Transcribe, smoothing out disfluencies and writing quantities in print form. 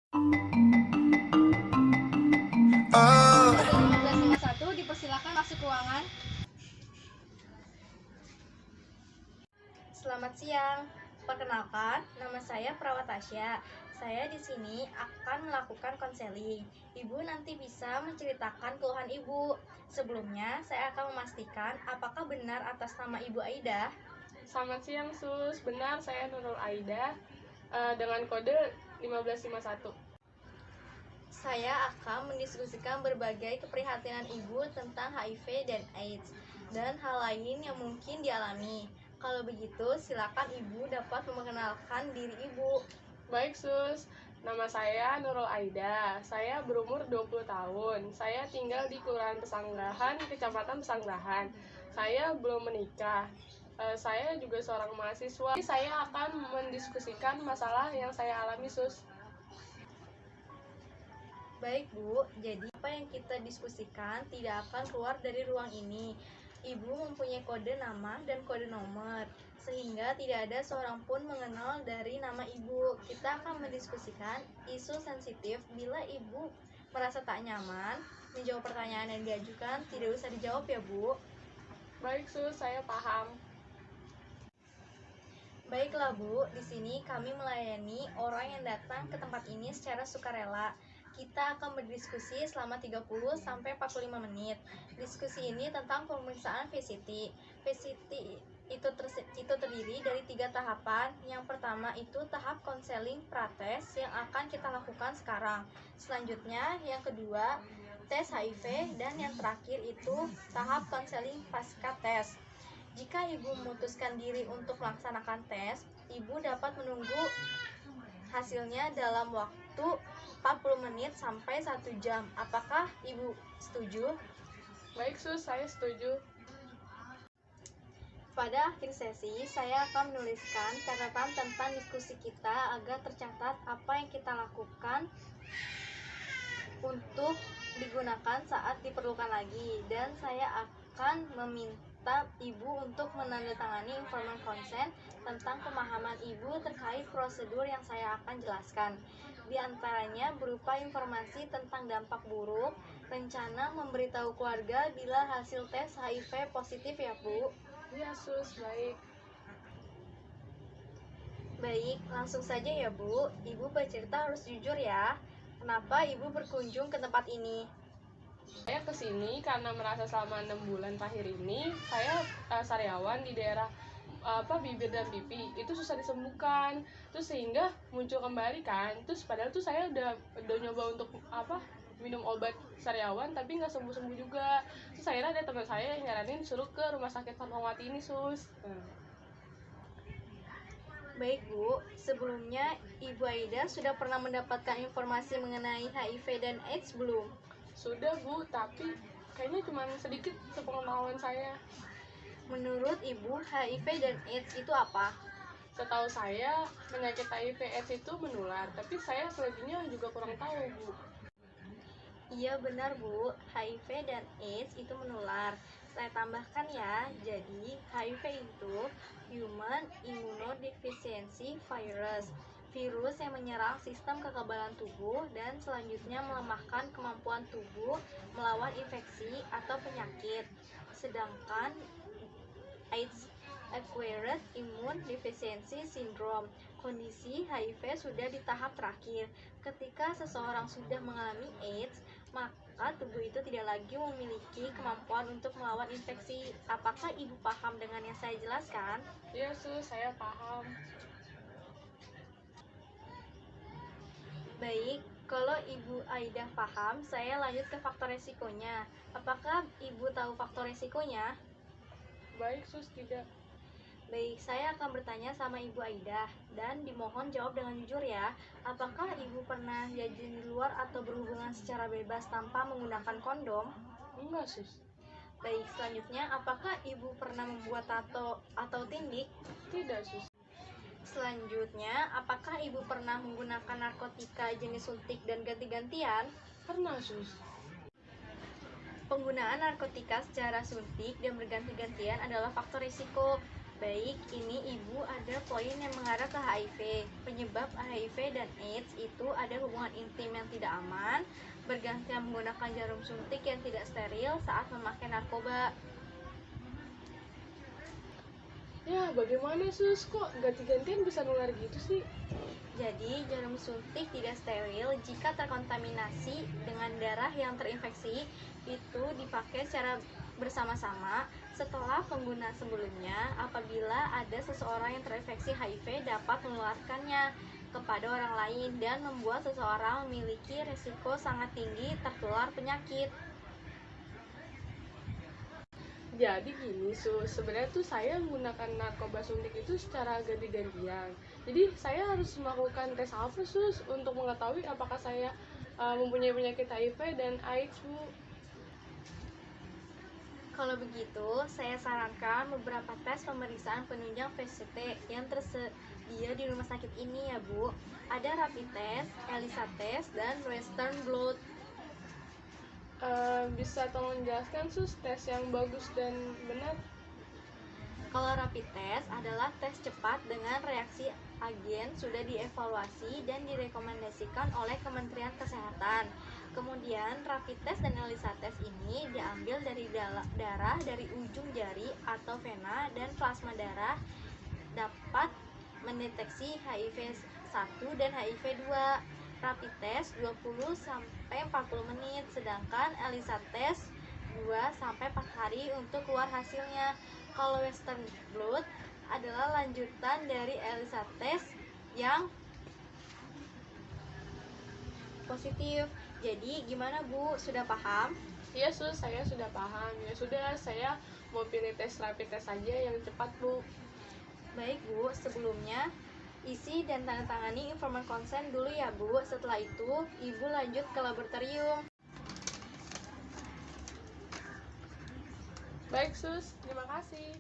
Kode 1551 dipersilakan masuk ruangan. Selamat siang. Perkenalkan, nama saya Prawatasya. Saya di sini akan melakukan konseling. Ibu nanti bisa menceritakan keluhan ibu. Sebelumnya, saya akan memastikan apakah benar atas nama Ibu Aida. Selamat siang Sus, benar saya Nurul Aida dengan kode 1551. Saya akan mendiskusikan berbagai keprihatinan ibu tentang HIV dan AIDS dan hal lain yang mungkin dialami. Kalau begitu, silakan ibu dapat memperkenalkan diri ibu. Baik Sus, nama saya Nurul Aida, saya berumur 20 tahun, saya tinggal di Kelurahan Pesanggerahan, Kecamatan Pesanggerahan. Saya belum menikah, saya juga seorang mahasiswa. Saya akan mendiskusikan masalah yang saya alami Sus. Baik Bu, jadi apa yang kita diskusikan tidak akan keluar dari ruang ini. Ibu mempunyai kode nama dan kode nomor, sehingga tidak ada seorang pun mengenal dari nama ibu. Kita akan mendiskusikan isu sensitif. Bila ibu merasa tak nyaman menjawab pertanyaan yang diajukan, tidak usah dijawab ya Bu. Baik Sus, saya paham. Baiklah Bu, di sini kami melayani orang yang datang ke tempat ini secara sukarela. Kita akan berdiskusi selama 30-45 menit. Diskusi ini tentang pemeriksaan VCT. VCT itu terdiri dari 3 tahapan. Yang pertama itu tahap konseling prates yang akan kita lakukan sekarang. Selanjutnya, yang kedua, tes HIV, dan yang terakhir itu tahap konseling pasca tes. Jika ibu memutuskan diri untuk melaksanakan tes, ibu dapat menunggu hasilnya dalam waktu 40 menit sampai 1 jam. Apakah ibu setuju? Baik Sus, saya setuju. Pada akhir sesi, saya akan menuliskan catatan tentang diskusi kita agar tercatat apa yang kita lakukan untuk digunakan saat diperlukan lagi, dan saya akan meminta ibu untuk menandatangani informan konsen tentang pemahaman ibu terkait prosedur yang saya akan jelaskan. Di antaranya berupa informasi tentang dampak buruk, rencana memberitahu keluarga bila hasil tes HIV positif ya Bu. Iya Sus, baik. Baik, langsung saja ya Bu. Ibu bercerita harus jujur ya. Kenapa ibu berkunjung ke tempat ini? Saya kesini karena merasa selama 6 bulan terakhir ini saya sariawan di daerah bibir dan pipi itu susah disembuhkan, terus sehingga muncul kembali kan. Terus padahal tuh saya udah nyoba untuk minum obat sariawan tapi nggak sembuh juga. Terus akhirnya ada teman saya yang nyaranin suruh ke rumah sakit Fatmawati ini Sus. Baik Bu, sebelumnya Ibu Aida sudah pernah mendapatkan informasi mengenai HIV dan AIDS belum? Sudah Bu, tapi kayaknya cuma sedikit sepengetahuan saya. Menurut Ibu, HIV dan AIDS itu apa? Setahu saya penyakit HIV AIDS itu menular, tapi saya selebihnya juga kurang tahu Bu. Iya benar Bu, HIV dan AIDS itu menular. Saya tambahkan ya, jadi HIV itu Human Immunodeficiency Virus, virus yang menyerang sistem kekebalan tubuh dan selanjutnya melemahkan kemampuan tubuh melawan infeksi atau penyakit. Sedangkan AIDS, Acquired Immune Deficiency Syndrome, kondisi HIV sudah di tahap terakhir. Ketika seseorang sudah mengalami AIDS, maka tubuh itu tidak lagi memiliki kemampuan untuk melawan infeksi. Apakah ibu paham dengan yang saya jelaskan? Iya Sus, saya paham. Baik, kalau Ibu Aida paham, saya lanjut ke faktor resikonya. Apakah Ibu tahu faktor resikonya? Baik Sus, tidak. Baik, saya akan bertanya sama Ibu Aida dan dimohon jawab dengan jujur ya. Apakah Ibu pernah jajan di luar atau berhubungan secara bebas tanpa menggunakan kondom? Enggak Sus. Baik, selanjutnya apakah Ibu pernah membuat tato atau tindik? Tidak Sus. Selanjutnya, apakah Ibu pernah menggunakan narkotika jenis suntik dan ganti-gantian? Pernah Sus. Penggunaan narkotika secara suntik dan berganti-gantian adalah faktor risiko. Baik, ini Ibu ada poin yang mengarah ke HIV. Penyebab HIV dan AIDS itu ada hubungan intim yang tidak aman, bergantian menggunakan jarum suntik yang tidak steril saat memakai narkoba. Ya, bagaimana sus? Kok ganti-gantian bisa nular gitu sih? Jadi, jarum suntik tidak steril jika terkontaminasi dengan darah yang terinfeksi itu dipakai secara bersama-sama setelah pengguna sebelumnya. Apabila ada seseorang yang terinfeksi HIV dapat menularkannya kepada orang lain dan membuat seseorang memiliki risiko sangat tinggi tertular penyakit. Jadi gini sus, sebenarnya tuh saya menggunakan narkoba suntik itu secara ganti-gantian. Jadi saya harus melakukan tes apa sus untuk mengetahui apakah saya mempunyai penyakit HIV dan AIDS bu? Kalau begitu, saya sarankan beberapa tes pemeriksaan penunjang VCT yang tersedia di rumah sakit ini ya Bu. Ada rapid test, ELISA test, dan Western blot. Bisa tolong jelaskan sus tes yang bagus dan benar? Kalau rapid test adalah tes cepat dengan reaksi agen sudah dievaluasi dan direkomendasikan oleh Kementerian Kesehatan. Kemudian rapid test dan ELISA test ini diambil dari darah dari ujung jari atau vena dan plasma darah dapat mendeteksi HIV 1 dan HIV 2. Rapid test 20 sampai 40 menit, sedangkan ELISA test 2 sampai 4 hari untuk keluar hasilnya. Kalau Western blot adalah lanjutan dari ELISA test yang positif. Jadi gimana Bu? Sudah paham? Iya sus, saya sudah paham. Ya sudah, saya mau pilih tes rapid test saja yang cepat bu. Baik Bu, sebelumnya isi dan tanda tangani informan konsen dulu ya Bu. Setelah itu, Ibu lanjut ke laboratorium. Baik sus, terima kasih.